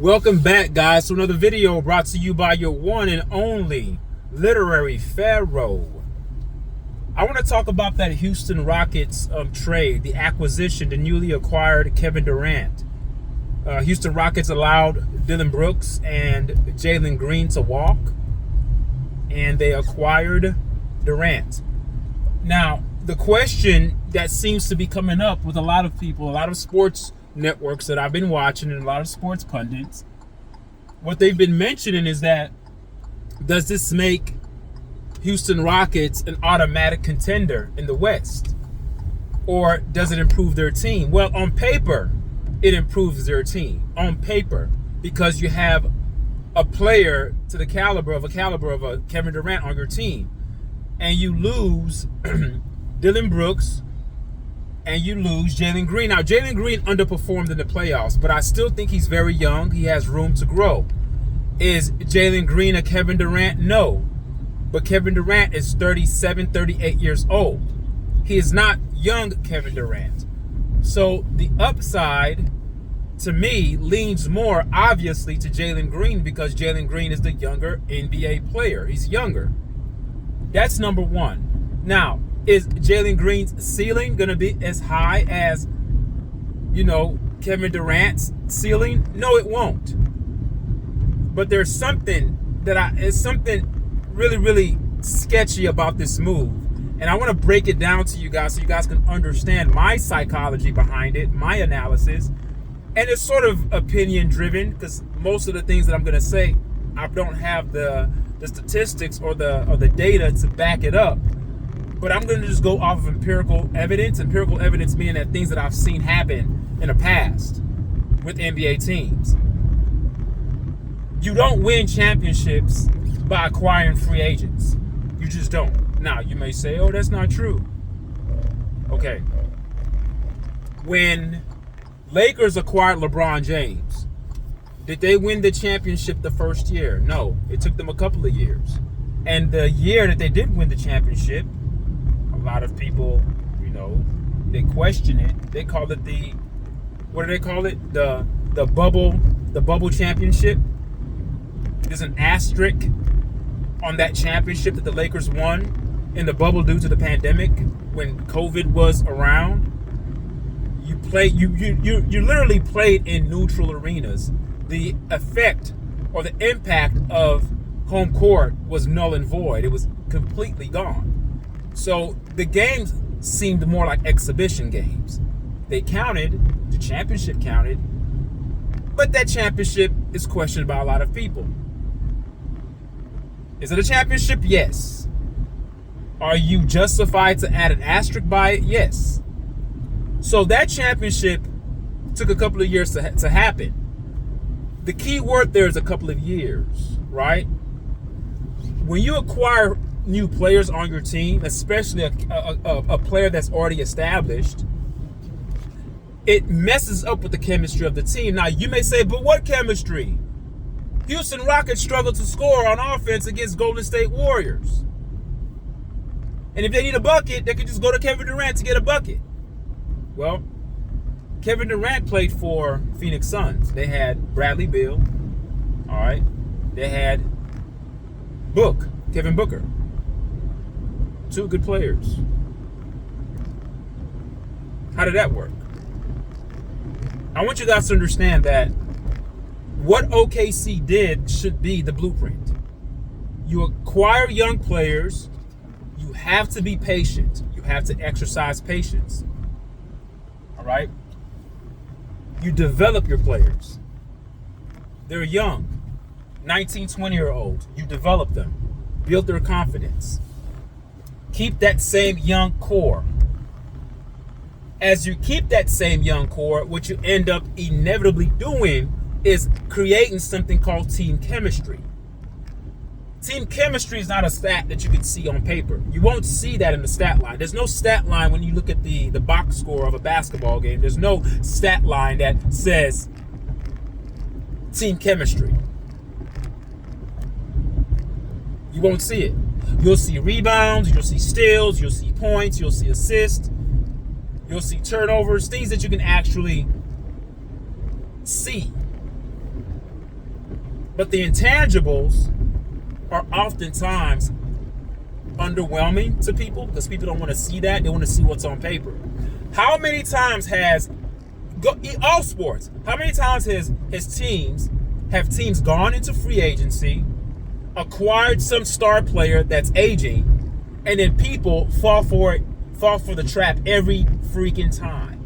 Welcome back, guys, to another video brought to you by your one and only Literary Pharaoh. I want to talk about that Houston Rockets trade, the acquisition, the newly acquired Kevin Durant. Houston Rockets allowed Dillon Brooks and Jalen Green to walk, and they acquired Durant. Now, the question that seems to be coming up with a lot of people, a lot of sports networks that I've been watching and a lot of sports pundits, what they've been mentioning is that, does this make Houston Rockets an automatic contender in the West? Or does it improve their team? Well, on paper, it improves their team. On paper, because you have a player to the caliber of a Kevin Durant on your team. And you lose Dillon Brooks, and you lose Jalen Green. Now, Jalen Green underperformed in the playoffs, but I still think he's very young. He has room to grow. Is Jalen Green a Kevin Durant? No. But Kevin Durant is 37, 38 years old. He is not young Kevin Durant. So the upside, to me, leans more, obviously, to Jalen Green because Jalen Green is the younger NBA player. He's younger. That's number one. Now, is Jalen Green's ceiling going to be as high as, Kevin Durant's ceiling? No, it won't. But there's something really, really sketchy about this move. And I want to break it down to you guys so you guys can understand my psychology behind it, my analysis. And it's sort of opinion driven because most of the things that I'm going to say, I don't have the statistics or the data to back it up. But I'm going to just go off of empirical evidence. Empirical evidence meaning that things that I've seen happen in the past with NBA teams. You don't win championships by acquiring free agents. You just don't. Now, you may say, oh, that's not true. Okay. When Lakers acquired LeBron James, did they win the championship the first year? No. It took them a couple of years. And the year that they did win the championship, a lot of people, they question it. They call it what do they call it? The bubble championship. There's an asterisk on that championship that the Lakers won in the bubble due to the pandemic when COVID was around. You literally played in neutral arenas. The effect or the impact of home court was null and void. It was completely gone. So the games seemed more like exhibition games. They counted, the championship counted, but that championship is questioned by a lot of people. Is it a championship? Yes. Are you justified to add an asterisk by it? Yes. So that championship took a couple of years to happen. The key word there is a couple of years, right? When you acquire new players on your team, especially a player that's already established, it messes up with the chemistry of the team. Now, you may say, but what chemistry? Houston Rockets struggle to score on offense against Golden State Warriors. And if they need a bucket, they can just go to Kevin Durant to get a bucket. Well, Kevin Durant played for Phoenix Suns. They had Bradley Beal. All right. They had Kevin Booker. Two good players. How did that work? I want you guys to understand that what OKC did should be the blueprint. You acquire young players. You have to be patient. You have to exercise patience. All right? You develop your players. They're young, 19, 20-year-olds. You develop them. Build their confidence. Keep that same young core. As you keep that same young core, what you end up inevitably doing is creating something called team chemistry. Team chemistry is not a stat that you can see on paper. You won't see that in the stat line. There's no stat line when you look at the box score of a basketball game. There's no stat line that says team chemistry. You won't see it. You'll see rebounds, you'll see steals, you'll see points, you'll see assists, you'll see turnovers, things that you can actually see. But the intangibles are oftentimes underwhelming to people because people don't want to see that. They want to see what's on paper. How many times has all sports? How many times has teams gone into free agency, acquired some star player that's aging, and then people fall for the trap every freaking time?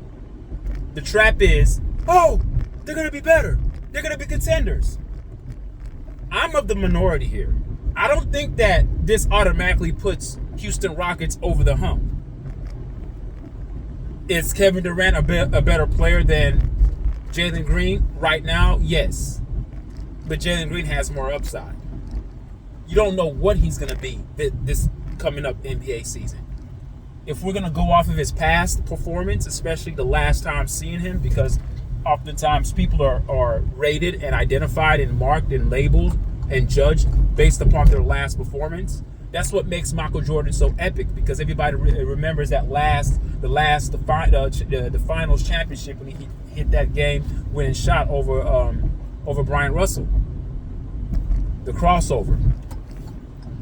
The trap is, oh, they're gonna be better. They're gonna be contenders. I'm of the minority here. I don't think that this automatically puts Houston Rockets over the hump. Is Kevin Durant a better player than Jalen Green right now? Yes. But Jalen Green has more upside. You don't know what he's going to be this coming up NBA season. If we're going to go off of his past performance, especially the last time seeing him, because oftentimes people are rated and identified and marked and labeled and judged based upon their last performance. That's what makes Michael Jordan so epic, because everybody remembers that the finals championship when he hit that game-winning shot over Brian Russell, the crossover,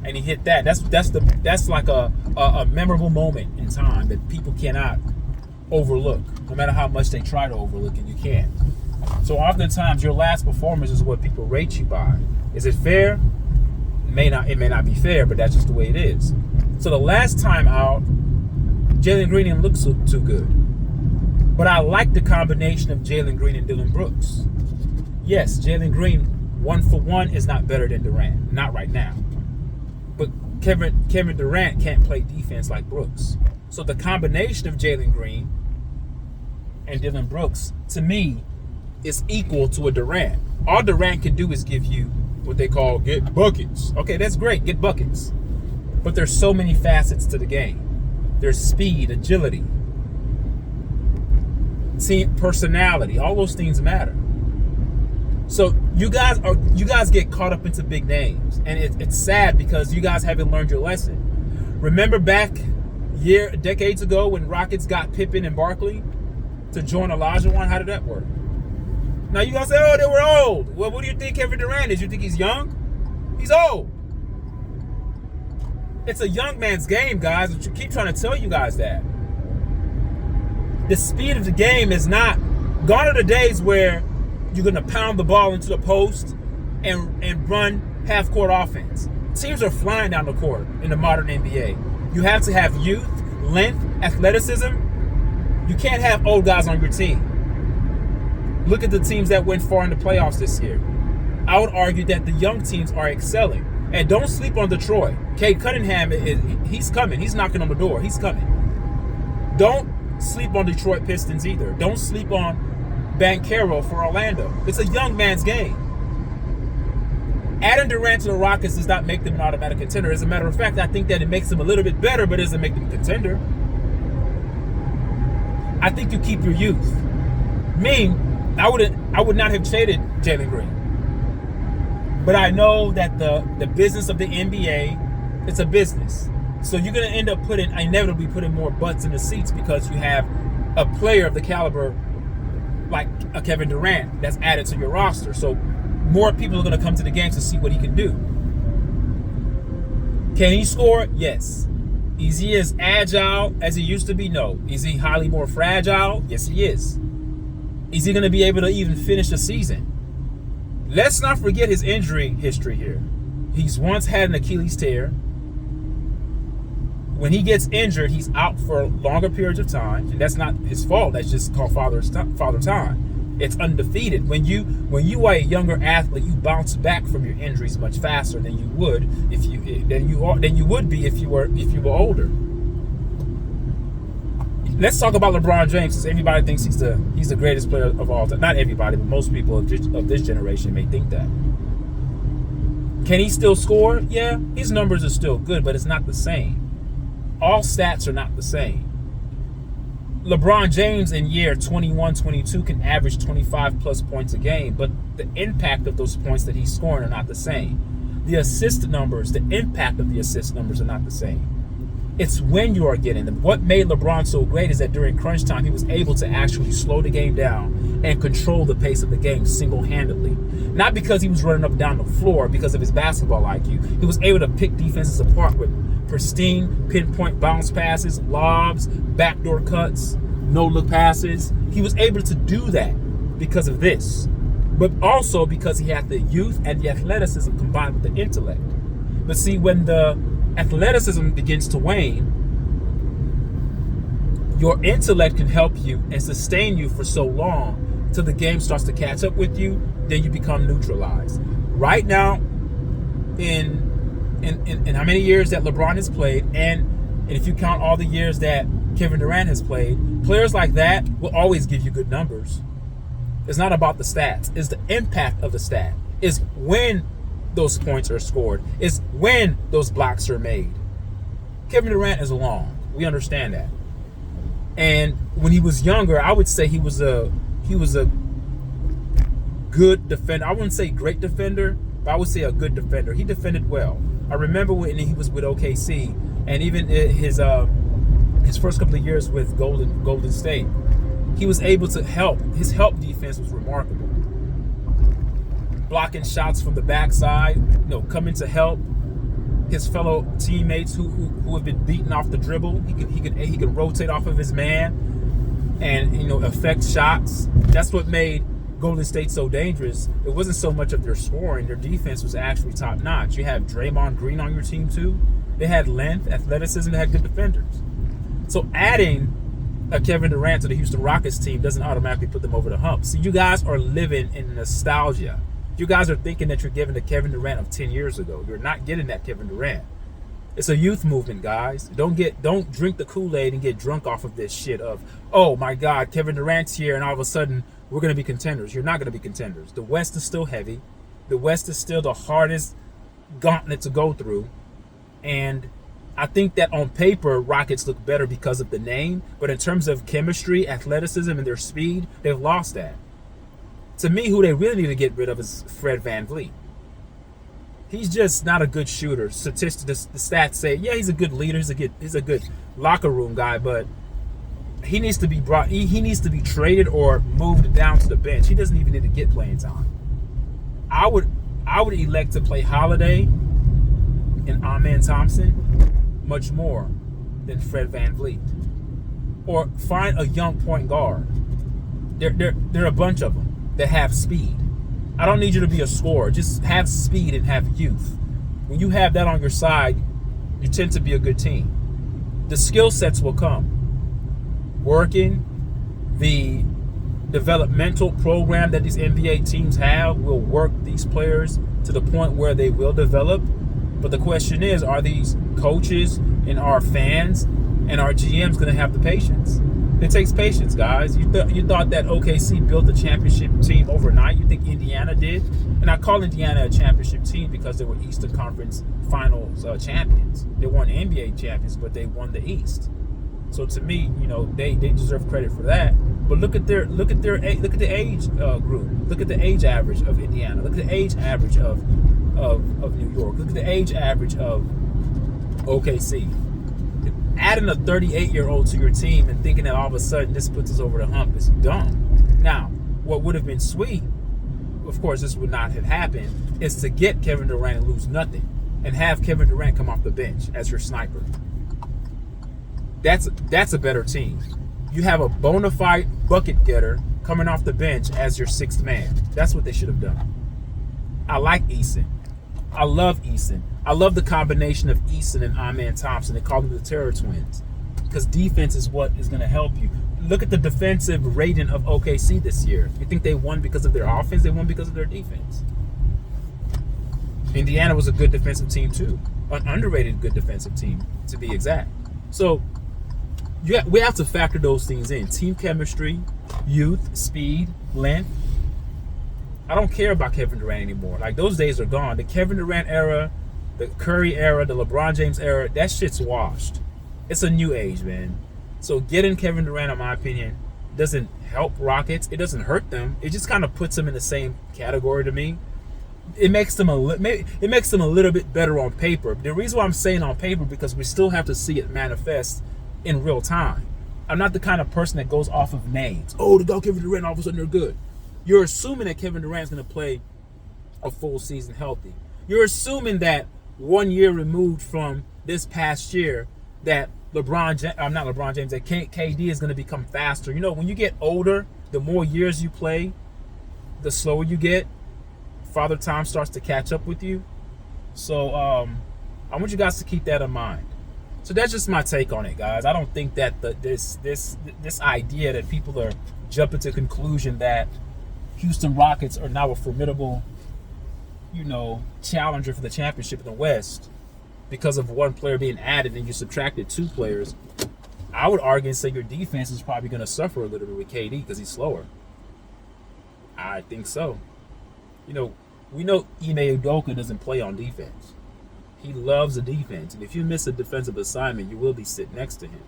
and he hit that. That's like a memorable moment in time that people cannot overlook, no matter how much they try to overlook it. You can't. So oftentimes your last performance is what people rate you by. Is it fair? It may not be fair, but that's just the way it is. So the last time out, Jalen Green didn't look too good. But I like the combination of Jalen Green and Dillon Brooks. Yes, Jalen Green, 1-for-1, is not better than Durant. Not right now. But Kevin Durant can't play defense like Brooks. So the combination of Jalen Green and Dillon Brooks, to me, is equal to a Durant. All Durant can do is give you what they call get buckets. Okay, that's great, get buckets. But there's so many facets to the game. There's speed, agility, team personality. All those things matter. So you guys get caught up into big names, and it's sad because you guys haven't learned your lesson. Remember back decades ago when Rockets got Pippen and Barkley to join Olajuwon? How did that work? Now you guys say, oh, they were old. Well, what do you think Kevin Durant is? You think he's young? He's old. It's a young man's game, guys. But you keep trying to tell you guys that. The speed of the game is not gone. Are the days where you're going to pound the ball into the post and run half-court offense. Teams are flying down the court in the modern NBA. You have to have youth, length, athleticism. You can't have old guys on your team. Look at the teams that went far in the playoffs this year. I would argue that the young teams are excelling. And don't sleep on Detroit. Cade Cunningham, he's coming. He's knocking on the door. He's coming. Don't sleep on Detroit Pistons either. Don't sleep on Banchero for Orlando. It's a young man's game. Adding Durant to the Rockets does not make them an automatic contender. As a matter of fact, I think that it makes them a little bit better, but it doesn't make them a contender. I think you keep your youth. Me, I would not have traded Jalen Green. But I know that the business of the NBA, it's a business. So you're going to end up inevitably putting more butts in the seats because you have a player of the caliber like a Kevin Durant that's added to your roster. So more people are going to come to the games to see what he can do. Can he score? Yes. Is he as agile as he used to be? No. Is he highly more fragile? Yes, he is. Is he going to be able to even finish a season? Let's not forget his injury history here. He's once had an Achilles tear. When he gets injured, he's out for longer periods of time, and that's not his fault. That's just called father time. It's undefeated. When you are a younger athlete, you bounce back from your injuries much faster than you would if you would be if you were older. Let's talk about LeBron James, since everybody thinks he's the greatest player of all time. Not everybody, but most people of this generation may think that. Can he still score? Yeah, his numbers are still good, but it's not the same. All stats are not the same. LeBron James in year 21-22 can average 25-plus points a game, but the impact of those points that he's scoring are not the same. The assist numbers, the impact of the assist numbers are not the same. It's when you are getting them. What made LeBron so great is that during crunch time, he was able to actually slow the game down and control the pace of the game single-handedly. Not because he was running up and down the floor, because of his basketball IQ. He was able to pick defenses apart with pristine, pinpoint bounce passes, lobs, backdoor cuts, no-look passes. He was able to do that because of this, but also because he had the youth and the athleticism combined with the intellect. But see, when the athleticism begins to wane, your intellect can help you and sustain you for so long till the game starts to catch up with you, then you become neutralized. Right now, in how many years that LeBron has played, and if you count all the years that Kevin Durant has played, players like that will always give you good numbers. It's not about the stats. It's the impact of the stat. It's when those points are scored. It's when those blocks are made. Kevin Durant is long. We understand that. And when he was younger, I would say he was a good defender. I wouldn't say great defender, but I would say a good defender. He defended well. I remember when he was with OKC, and even his first couple of years with Golden State, he was able to help. His help defense was remarkable. Blocking shots from the backside, coming to help his fellow teammates who have been beaten off the dribble. He can rotate off of his man and affect shots. That's what made Golden State so dangerous. It wasn't so much of their scoring; their defense was actually top notch. You have Draymond Green on your team too. They had length, athleticism. They had good defenders. So adding a Kevin Durant to the Houston Rockets team doesn't automatically put them over the hump. See, you guys are living in nostalgia. You guys are thinking that you're giving the Kevin Durant of 10 years ago. You're not getting that Kevin Durant. It's a youth movement, guys. Don't drink the Kool-Aid and get drunk off of this shit of, oh my God, Kevin Durant's here and all of a sudden we're going to be contenders. You're not going to be contenders. The West is still heavy. The West is still the hardest gauntlet to go through. And I think that on paper, Rockets look better because of the name. But in terms of chemistry, athleticism, and their speed, they've lost that. To me, who they really need to get rid of is Fred VanVleet. He's just not a good shooter. Statistics, the stats say, yeah, he's a good leader. He's a good locker room guy, but he needs to be brought. He needs to be traded or moved down to the bench. He doesn't even need to get playing time. I would elect to play Holiday and Amen Thompson much more than Fred VanVleet, or find a young point guard. There are a bunch of them that have speed. I don't need you to be a scorer. Just have speed and have youth. When you have that on your side, you tend to be a good team. The skill sets will come. Working, the developmental program that these NBA teams have will work these players to the point where they will develop. But the question is, are these coaches and our fans and our GMs going to have the patience? It takes patience, guys. You thought that OKC built a championship team overnight. You think Indiana did? And I call Indiana a championship team because they were Eastern Conference Finals champions. They weren't NBA champions, but they won the East. So to me, they deserve credit for that. But look at the age group. Look at the age average of Indiana. Look at the age average of New York. Look at the age average of OKC. Adding a 38-year-old to your team and thinking that all of a sudden this puts us over the hump is dumb. Now, what would have been sweet, of course this would not have happened, is to get Kevin Durant and lose nothing and have Kevin Durant come off the bench as your sniper. That's a better team. You have a bona fide bucket getter coming off the bench as your sixth man. That's what they should have done. I like Eason. I love Eason. I love the combination of Eason and Amen Thompson. They call them the Terror Twins because defense is what is going to help you. Look at the defensive rating of OKC this year. You think they won because of their offense? They won because of their defense. Indiana was a good defensive team too. An underrated good defensive team, to be exact. So we have to factor those things in. Team chemistry, youth, speed, length. I don't care about Kevin Durant anymore. Like, those days are gone. The Kevin Durant era, the Curry era, the LeBron James era, that shit's washed. It's a new age, man. So getting Kevin Durant, in my opinion, doesn't help Rockets. It doesn't hurt them. It just kind of puts them in the same category to me. it makes them it makes them a little bit better on paper. The reason why I'm saying on paper, because we still have to see it manifest in real time. I'm not the kind of person that goes off of names. Oh, the dog Kevin Durant, all of a sudden they're good. You're assuming that Kevin Durant's going to play a full season healthy. You're assuming that 1 year removed from this past year that that KD is going to become faster. You know, when you get older, the more years you play, the slower you get. Father Time starts to catch up with you. So I want you guys to keep that in mind. So that's just my take on it, guys. I don't think that this idea that people are jumping to the conclusion that Houston Rockets are now a formidable, challenger for the championship in the West because of one player being added and you subtracted two players. I would argue and say your defense is probably going to suffer a little bit with KD because he's slower. I think so. We know Ime Udoka doesn't play on defense. He loves the defense. And if you miss a defensive assignment, you will be sitting next to him.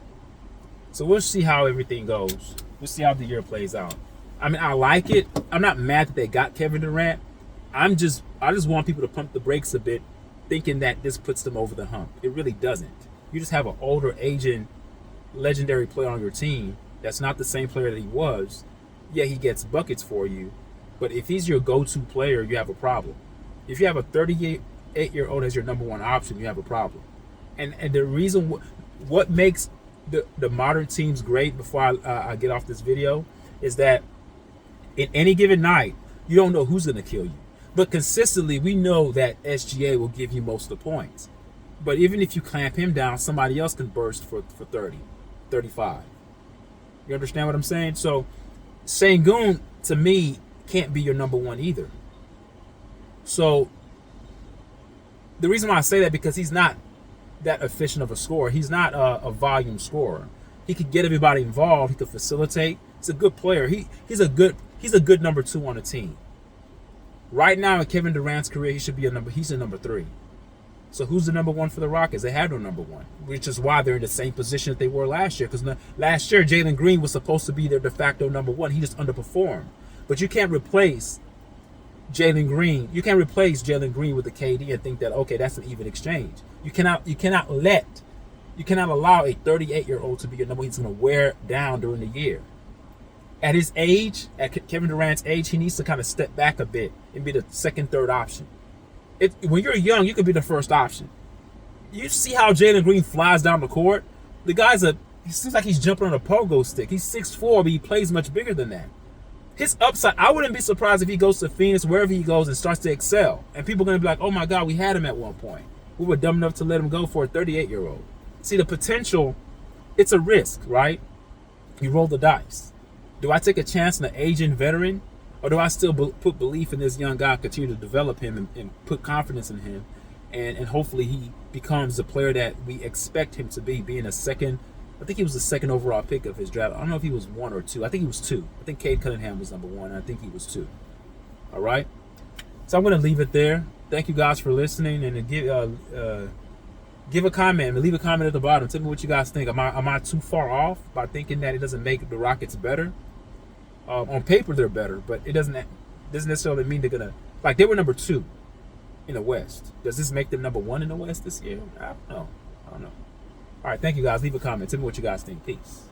So we'll see how everything goes. We'll see how the year plays out. I mean, I like it. I'm not mad that they got Kevin Durant. I just want people to pump the brakes a bit, thinking that this puts them over the hump. It really doesn't. You just have an older, aging, legendary player on your team that's not the same player that he was. Yeah, he gets buckets for you. But if he's your go-to player, you have a problem. If you have a 38-year-old as your number one option, you have a problem. And the reason what makes the modern teams great, before I get off this video, is that in any given night, you don't know who's going to kill you. But consistently, we know that SGA will give you most of the points. But even if you clamp him down, somebody else can burst for 30, 35. You understand what I'm saying? So Sengun, to me, can't be your number one either. So the reason why I say that, because he's not that efficient of a scorer. He's not a volume scorer. He could get everybody involved. He could facilitate. He's a good player. He's a good number two on a team. Right now in Kevin Durant's career, he's a number three. So who's the number one for the Rockets? They had no number one, which is why they're in the same position that they were last year. Because last year, Jalen Green was supposed to be their de facto number one. He just underperformed. But you can't replace Jalen Green. You can't replace Jalen Green with the KD and think that, okay, that's an even exchange. You cannot allow a 38-year-old to be your number one. He's going to wear down during the year. At his age, at Kevin Durant's age, he needs to kind of step back a bit and be the second, third option. When you're young, you could be the first option. You see how Jalen Green flies down the court? The guy's he seems like he's jumping on a pogo stick. He's 6'4", but he plays much bigger than that. His upside, I wouldn't be surprised if he goes to Phoenix, wherever he goes, and starts to excel. And people are going to be like, oh my God, we had him at one point. We were dumb enough to let him go for a 38-year-old. See, the potential, it's a risk, right? You roll the dice. Do I take a chance on an aging veteran? Or do I still put belief in this young guy, continue to develop him and put confidence in him, and hopefully he becomes the player that we expect him to be, being a second. I think he was the second overall pick of his draft. I don't know if he was 1 or 2. I think he was 2. I think Cade Cunningham was number 1. And I think he was 2. All right. So I'm going to leave it there. Thank you guys for listening, and give a comment. Leave a comment at the bottom. Tell me what you guys think. Am I too far off by thinking that it doesn't make the Rockets better? On paper, they're better, but it doesn't necessarily mean they're gonna, like, they were number 2 in the West. Does this make them number 1 in the West this year? I don't know. All right, thank you guys. Leave a comment. Tell me what you guys think. Peace.